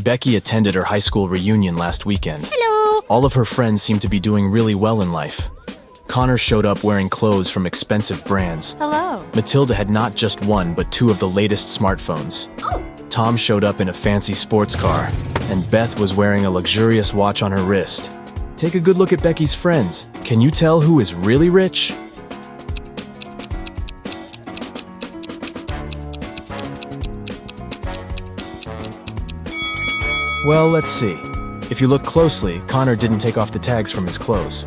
Becky attended her high school reunion last weekend. Hello. All of her friends seemed to be doing really well in life. Connor showed up wearing clothes from expensive brands. Hello. Matilda had not just one, but two of the latest smartphones. Oh. Tom showed up in a fancy sports car, and Beth was wearing a luxurious watch on her wrist. Take a good look at Becky's friends. Can you tell who is really rich? Well, let's see. If you look closely, Connor didn't take off the tags from his clothes.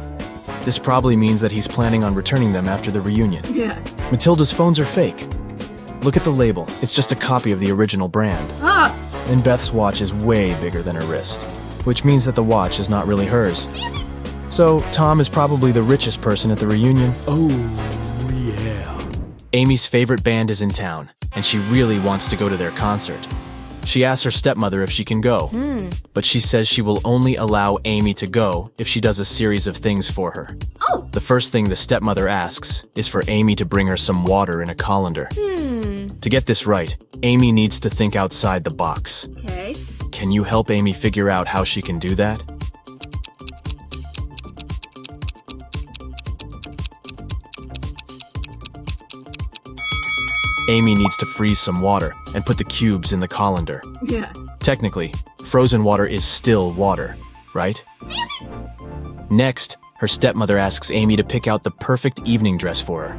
This probably means that he's planning on returning them after the reunion. Yeah. Matilda's phones are fake. Look at the label. It's just a copy of the original brand. Ah. And Beth's watch is way bigger than her wrist, which means that the watch is not really hers. So, Tom is probably the richest person at the reunion. Oh, yeah. Amy's favorite band is in town, and she really wants to go to their concert. She asks her stepmother if she can go, but she says she will only allow Amy to go if she does a series of things for her. Oh. The first thing the stepmother asks is for Amy to bring her some water in a colander. To get this right, Amy needs to think outside the box. Okay. Can you help Amy figure out how she can do that? Amy needs to freeze some water and put the cubes in the colander. Yeah. Technically, frozen water is still water, right? Next, her stepmother asks Amy to pick out the perfect evening dress for her.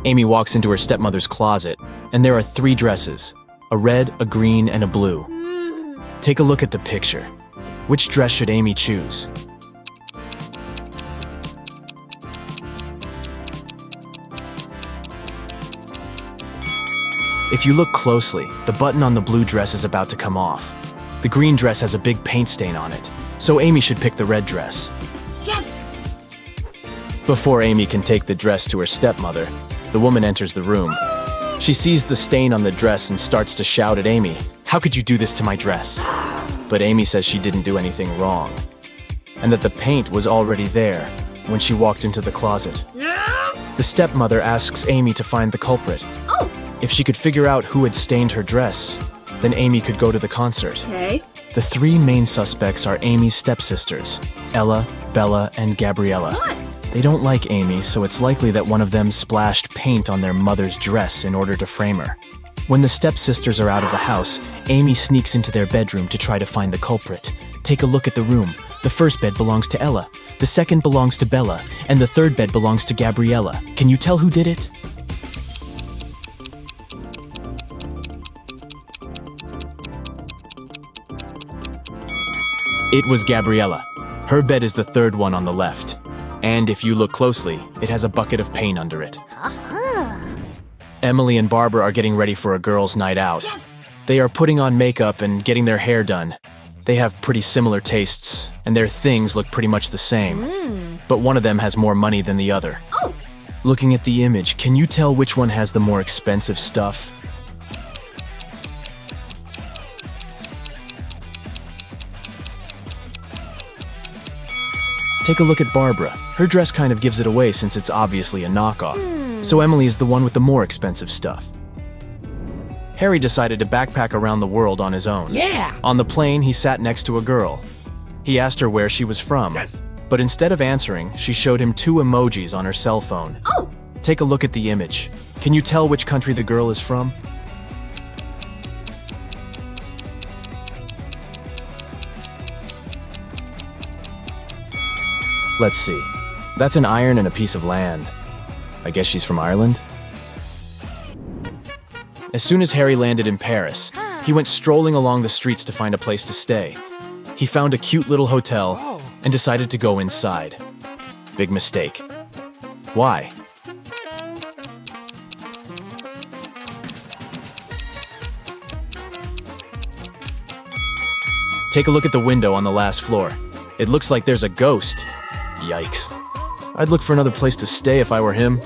Amy walks into her stepmother's closet, and there are 3 dresses: a red, a green, and a blue. Take a look at the picture. Which dress should Amy choose? If you look closely, the button on the blue dress is about to come off. The green dress has a big paint stain on it, so Amy should pick the red dress. Yes. Before Amy can take the dress to her stepmother, the woman enters the room. She sees the stain on the dress and starts to shout at Amy, "How could you do this to my dress?" But Amy says she didn't do anything wrong, and that the paint was already there when she walked into the closet. Yes. The stepmother asks Amy to find the culprit. Oh. If she could figure out who had stained her dress, then Amy could go to the concert. Okay. The 3 main suspects are Amy's stepsisters, Ella, Bella, and Gabriella. What? They don't like Amy, so it's likely that one of them splashed paint on their mother's dress in order to frame her. When the stepsisters are out of the house, Amy sneaks into their bedroom to try to find the culprit. Take a look at the room. The first bed belongs to Ella, the second belongs to Bella, and the third bed belongs to Gabriella. Can you tell who did it? It was Gabriella. Her bed is the third one on the left. And if you look closely, it has a bucket of paint under it. Emily and Barbara are getting ready for a girls' night out. Yes. They are putting on makeup and getting their hair done. They have pretty similar tastes, and their things look pretty much the same. But one of them has more money than the other. Oh. Looking at the image, can you tell which one has the more expensive stuff? Take a look at Barbara. Her dress kind of gives it away since it's obviously a knockoff. So Emily is the one with the more expensive stuff. Harry decided to backpack around the world on his own. Yeah. On the plane, he sat next to a girl. He asked her where she was from. Yes. But instead of answering, she showed him 2 emojis on her cell phone. Oh. Take a look at the image. Can you tell which country the girl is from? Let's see. That's an iron and a piece of land. I guess she's from Ireland? As soon as Harry landed in Paris, he went strolling along the streets to find a place to stay. He found a cute little hotel and decided to go inside. Big mistake. Why? Take a look at the window on the last floor. It looks like there's a ghost. Yikes. I'd look for another place to stay if I were him.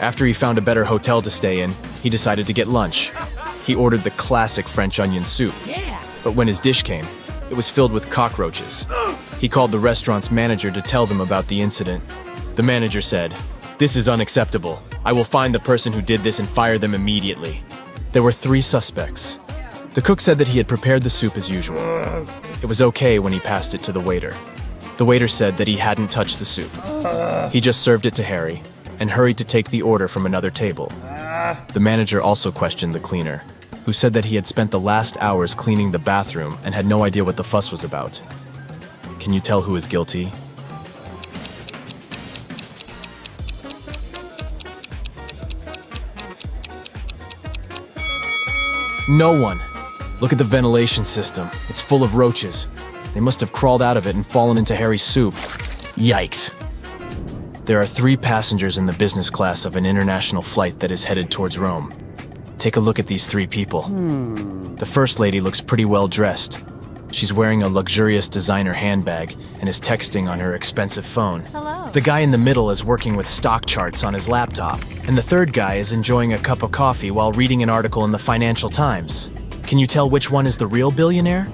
After he found a better hotel to stay in, he decided to get lunch. He ordered the classic French onion soup. But when his dish came, it was filled with cockroaches. He called the restaurant's manager to tell them about the incident. The manager said, "This is unacceptable. I will find the person who did this and fire them immediately." There were 3 suspects: The cook said that he had prepared the soup as usual. It was okay when he passed it to the waiter. The waiter said that he hadn't touched the soup. He just served it to Harry and hurried to take the order from another table. The manager also questioned the cleaner, who said that he had spent the last hours cleaning the bathroom and had no idea what the fuss was about. Can you tell who is guilty? No one. Look at the ventilation system. It's full of roaches. They must have crawled out of it and fallen into Harry's soup. Yikes. There are 3 passengers in the business class of an international flight that is headed towards Rome. Take a look at these 3 people. The first lady looks pretty well dressed. She's wearing a luxurious designer handbag and is texting on her expensive phone. Hello. The guy in the middle is working with stock charts on his laptop, and the third guy is enjoying a cup of coffee while reading an article in the Financial Times. Can you tell which one is the real billionaire?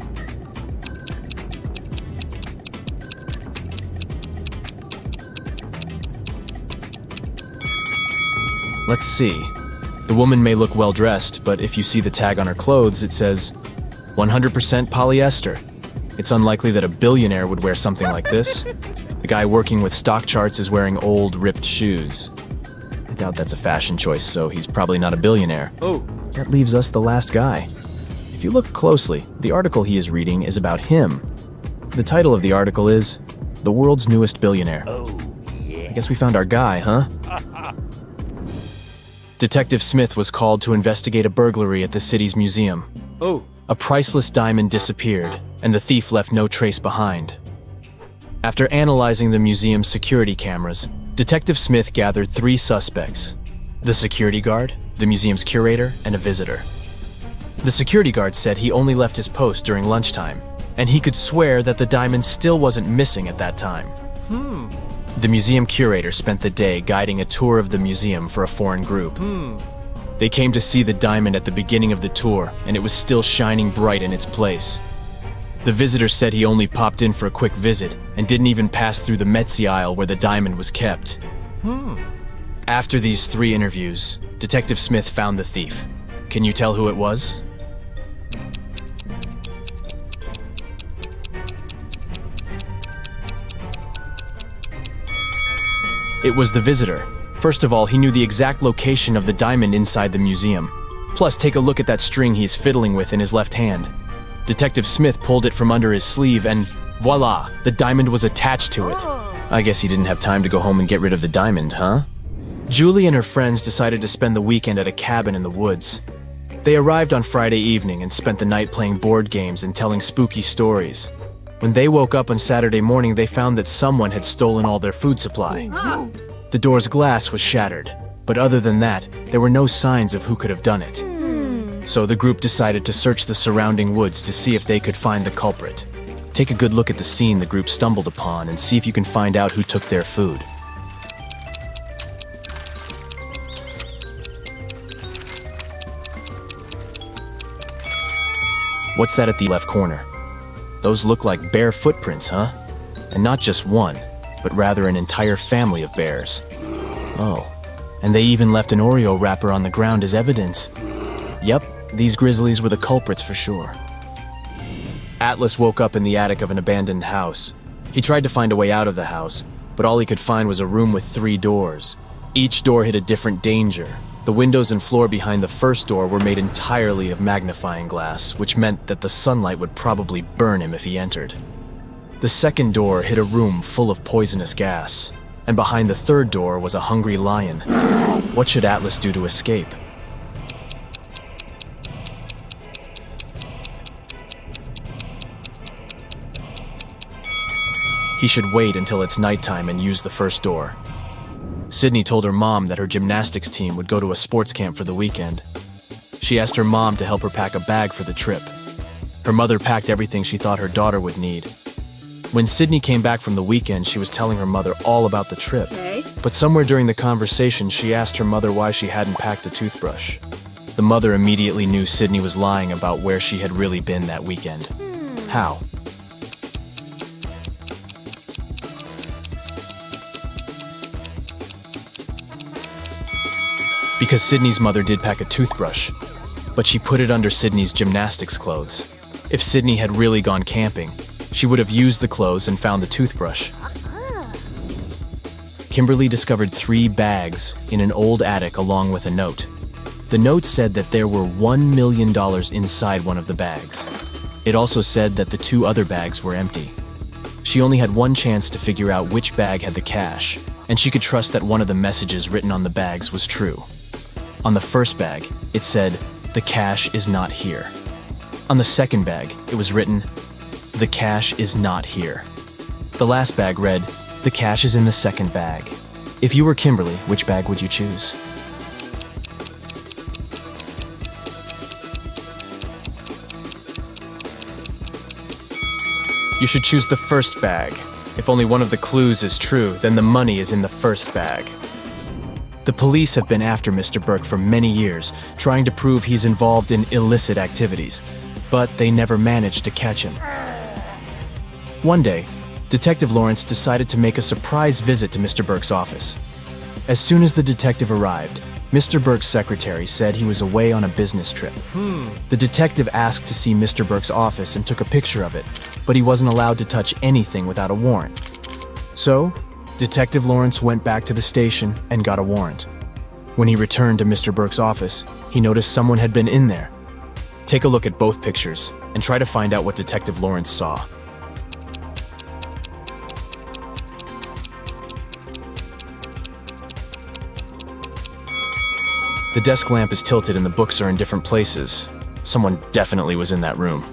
Let's see. The woman may look well dressed, but if you see the tag on her clothes, it says 100% polyester. It's unlikely that a billionaire would wear something like this. The guy working with stock charts is wearing old, ripped shoes. I doubt that's a fashion choice, so he's probably not a billionaire. Oh. That leaves us the last guy. If you look closely, the article he is reading is about him. The title of the article is The World's Newest Billionaire. Oh, yeah. I guess we found our guy, huh? Detective Smith was called to investigate a burglary at the city's museum. Oh. A priceless diamond disappeared, and the thief left no trace behind. After analyzing the museum's security cameras, Detective Smith gathered 3 suspects: the security guard, the museum's curator, and a visitor. The security guard said he only left his post during lunchtime, and he could swear that the diamond still wasn't missing at that time. The museum curator spent the day guiding a tour of the museum for a foreign group. They came to see the diamond at the beginning of the tour, and it was still shining bright in its place. The visitor said he only popped in for a quick visit and didn't even pass through the Metzi aisle where the diamond was kept. After these 3 interviews, Detective Smith found the thief. Can you tell who it was? It was the visitor. First of all, he knew the exact location of the diamond inside the museum. Plus, take a look at that string he's fiddling with in his left hand. Detective Smith pulled it from under his sleeve and voila, the diamond was attached to it. I guess he didn't have time to go home and get rid of the diamond, huh? Julie and her friends decided to spend the weekend at a cabin in the woods. They arrived on Friday evening and spent the night playing board games and telling spooky stories. When they woke up on Saturday morning, they found that someone had stolen all their food supply. The door's glass was shattered, but other than that, there were no signs of who could have done it. So the group decided to search the surrounding woods to see if they could find the culprit. Take a good look at the scene the group stumbled upon and see if you can find out who took their food. What's that at the left corner? Those look like bear footprints, huh? And not just one, but rather an entire family of bears. Oh, and they even left an Oreo wrapper on the ground as evidence. Yep, these grizzlies were the culprits for sure. Atlas woke up in the attic of an abandoned house. He tried to find a way out of the house, but all he could find was a room with 3 doors. Each door hid a different danger. The windows and floor behind the first door were made entirely of magnifying glass, which meant that the sunlight would probably burn him if he entered. The second door hid a room full of poisonous gas, and behind the third door was a hungry lion. What should Atlas do to escape? He should wait until it's nighttime and use the first door. Sydney told her mom that her gymnastics team would go to a sports camp for the weekend. She asked her mom to help her pack a bag for the trip. Her mother packed everything she thought her daughter would need. When Sydney came back from the weekend, she was telling her mother all about the trip. But somewhere during the conversation, she asked her mother why she hadn't packed a toothbrush. The mother immediately knew Sydney was lying about where she had really been that weekend. How? Because Sydney's mother did pack a toothbrush, but she put it under Sydney's gymnastics clothes. If Sydney had really gone camping, she would have used the clothes and found the toothbrush. Kimberly discovered 3 bags in an old attic along with a note. The note said that there were $1 million inside one of the bags. It also said that the 2 other bags were empty. She only had one chance to figure out which bag had the cash, and she could trust that one of the messages written on the bags was true. On the first bag, it said, "The cash is not here." On the second bag, it was written, "The cash is not here." The last bag read, "The cash is in the second bag." If you were Kimberly, which bag would you choose? You should choose the first bag. If only one of the clues is true, then the money is in the first bag. The police have been after Mr. Burke for many years, trying to prove he's involved in illicit activities, but they never managed to catch him. One day, Detective Lawrence decided to make a surprise visit to Mr. Burke's office. As soon as the detective arrived, Mr. Burke's secretary said he was away on a business trip. The detective asked to see Mr. Burke's office and took a picture of it, but he wasn't allowed to touch anything without a warrant. So, Detective Lawrence went back to the station and got a warrant. When he returned to Mr. Burke's office, he noticed someone had been in there. Take a look at both pictures and try to find out what Detective Lawrence saw. The desk lamp is tilted and the books are in different places. Someone definitely was in that room.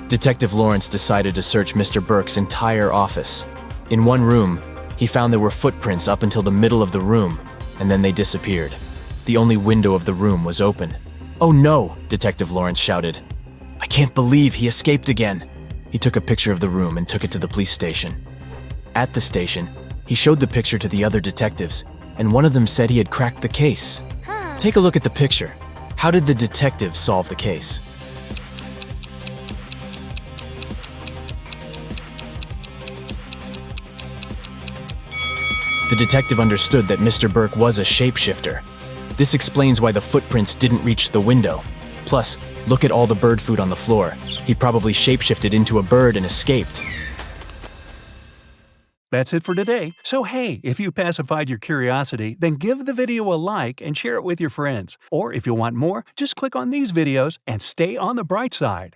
Detective Lawrence decided to search Mr. Burke's entire office. In one room, he found there were footprints up until the middle of the room, and then they disappeared. The only window of the room was open. "Oh no!" Detective Lawrence shouted. "I can't believe he escaped again." He took a picture of the room and took it to the police station. At the station, he showed the picture to the other detectives, and one of them said he had cracked the case. Take a look at the picture. How did the detective solve the case? The detective understood that Mr. Burke was a shapeshifter. This explains why the footprints didn't reach the window. Plus, look at all the bird food on the floor. He probably shapeshifted into a bird and escaped. That's it for today. So hey, if you pacified your curiosity, then give the video a like and share it with your friends. Or if you want more, just click on these videos and stay on the bright side.